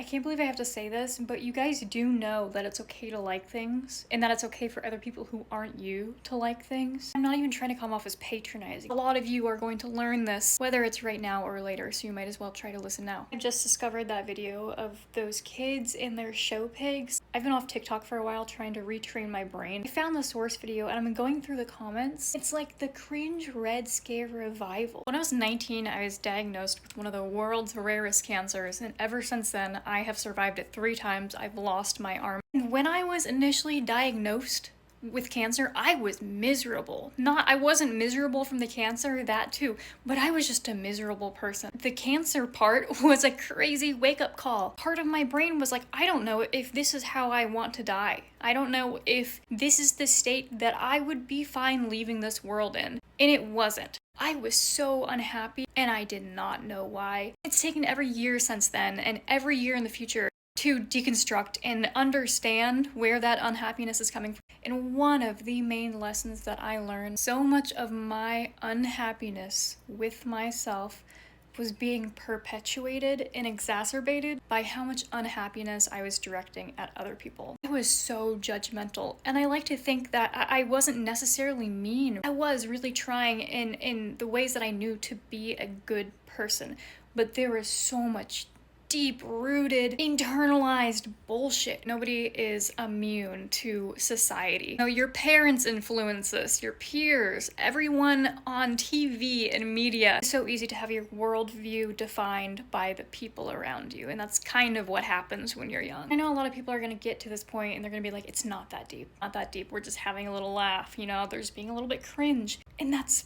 can't believe I have to say this, but you guys do know that it's okay to like things and that it's okay for other people who aren't you to like things. I'm not even trying to come off as patronizing. A lot of you are going to learn this, whether it's right now or later, so you might as well try to listen now. I just discovered that video of those kids and their show pigs. I've been off TikTok for a while trying to retrain my brain. I found the source video and I'm going through the comments. It's like the cringe Red Scare revival. When I was 19, I was diagnosed with one of the world's rarest cancers, and ever since then, I have survived it 3 times. I've lost my arm. And when I was initially diagnosed with cancer, I was miserable. I wasn't miserable from the cancer, that too, but I was just a miserable person. The cancer part was a crazy wake-up call. Part of my brain was like, I don't know if this is how I want to die. I don't know if this is the state that I would be fine leaving this world in. And it wasn't. I was so unhappy and I did not know why. It's taken every year since then and every year in the future to deconstruct and understand where that unhappiness is coming from. And one of the main lessons that I learned, so much of my unhappiness with myself was being perpetuated and exacerbated by how much unhappiness I was directing at other people. I was so judgmental, and I like to think that I wasn't necessarily mean. I was really trying in the ways that I knew to be a good person, but there was so much deep-rooted, internalized bullshit. Nobody is immune to society. You know, your parents influence us, your peers, everyone on TV and media. It's so easy to have your worldview defined by the people around you, and that's kind of what happens when you're young. I know a lot of people are gonna get to this point and they're gonna be like, it's not that deep. Not that deep. We're just having a little laugh, you know, they're just being a little bit cringe. And that's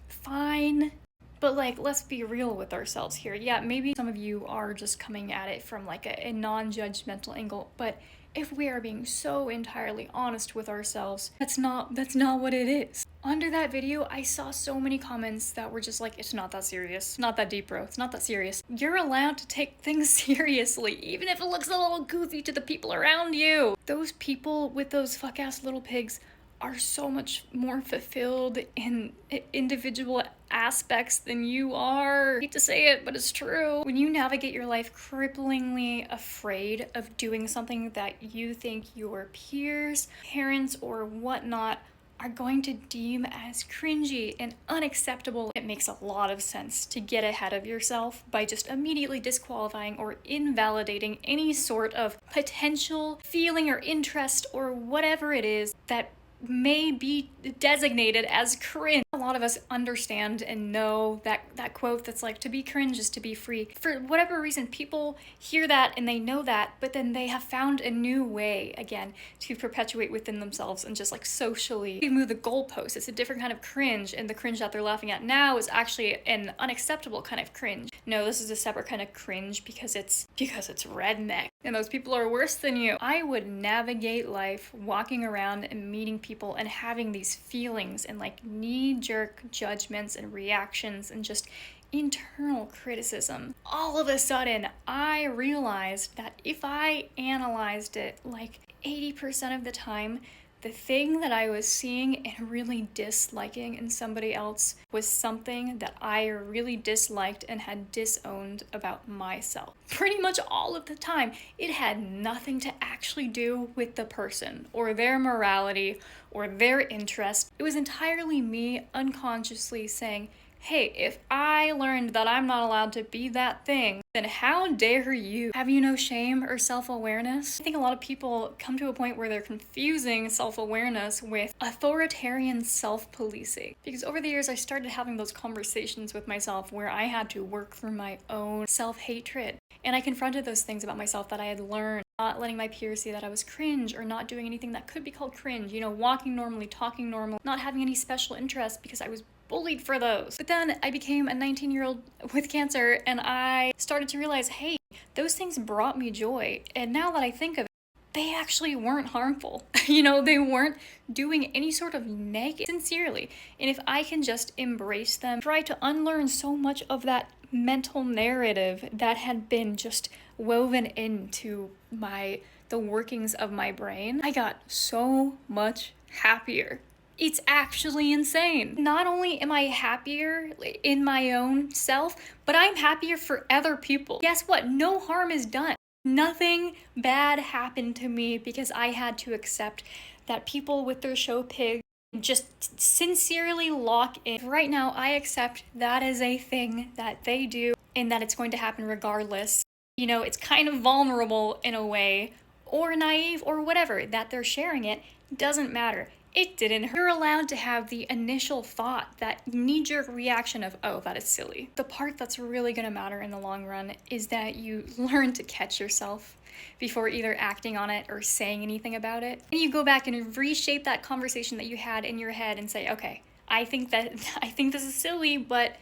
fine. But like, let's be real with ourselves here. Yeah, maybe some of you are just coming at it from like a non-judgmental angle, but if we are being so entirely honest with ourselves, that's not what it is. Under that video, I saw so many comments that were just like, it's not that serious, not that deep, bro, it's not that serious. You're allowed to take things seriously, even if it looks a little goofy to the people around you. Those people with those fuck-ass little pigs are so much more fulfilled in individual aspects than you are. I hate to say it, but it's true. When you navigate your life cripplingly afraid of doing something that you think your peers, parents, or whatnot are going to deem as cringy and unacceptable, it makes a lot of sense to get ahead of yourself by just immediately disqualifying or invalidating any sort of potential feeling or interest or whatever it is that may be designated as cringe. A lot of us understand and know that quote that's like, to be cringe is to be free. For whatever reason, people hear that and they know that, but then they have found a new way, again, to perpetuate within themselves and just like socially move the goalposts. It's a different kind of cringe, and the cringe that they're laughing at now is actually an unacceptable kind of cringe. No, this is a separate kind of cringe because it's redneck, and those people are worse than you. I would navigate life walking around and meeting people and having these feelings and like knee-jerk judgments and reactions and just internal criticism. All of a sudden, I realized that if I analyzed it like 80% of the time, the thing that I was seeing and really disliking in somebody else was something that I really disliked and had disowned about myself. Pretty much all of the time, it had nothing to actually do with the person or their morality or their interest. It was entirely me unconsciously saying, hey, if I learned that I'm not allowed to be that thing, then how dare you? Have you no shame or self-awareness? I think a lot of people come to a point where they're confusing self-awareness with authoritarian self-policing. Because over the years, I started having those conversations with myself where I had to work through my own self-hatred. And I confronted those things about myself that I had learned. Not letting my peers see that I was cringe or not doing anything that could be called cringe. You know, walking normally, talking normal, not having any special interests because I was bullied for those. But then I became a 19-year-old with cancer and I started to realize, hey, those things brought me joy. And now that I think of it, they actually weren't harmful. You know, they weren't doing any sort of negative, sincerely. And if I can just embrace them, try to unlearn so much of that mental narrative that had been just woven into the workings of my brain, I got so much happier. It's actually insane. Not only am I happier in my own self, but I'm happier for other people. Guess what? No harm is done. Nothing bad happened to me because I had to accept that people with their show pig just sincerely lock in. Right now, I accept that is a thing that they do and that it's going to happen regardless. You know, it's kind of vulnerable in a way, or naive, or whatever, that they're sharing it. Doesn't matter. It didn't hurt. You're allowed to have the initial thought, that knee-jerk reaction of, oh, that is silly. The part that's really gonna matter in the long run is that you learn to catch yourself before either acting on it or saying anything about it. And you go back and reshape that conversation that you had in your head and say, okay, I think this is silly, but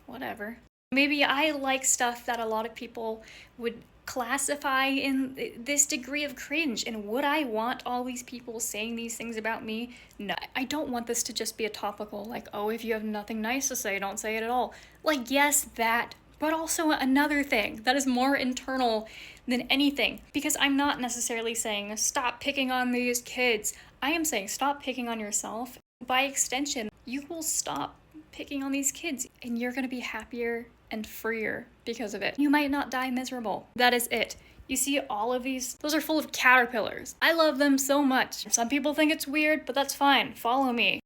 whatever. Maybe I like stuff that a lot of people would classify in this degree of cringe, and would I want all these people saying these things about me? No. I don't want this to just be a topical, like, oh, if you have nothing nice to say, don't say it at all. Like, yes, that, but also another thing that is more internal than anything, because I'm not necessarily saying stop picking on these kids. I am saying stop picking on yourself. By extension, you will stop picking on these kids and you're gonna be happier and freer because of it. You might not die miserable. That is it. You see all of these, those are full of caterpillars. I love them so much. Some people think it's weird, but that's fine. Follow me.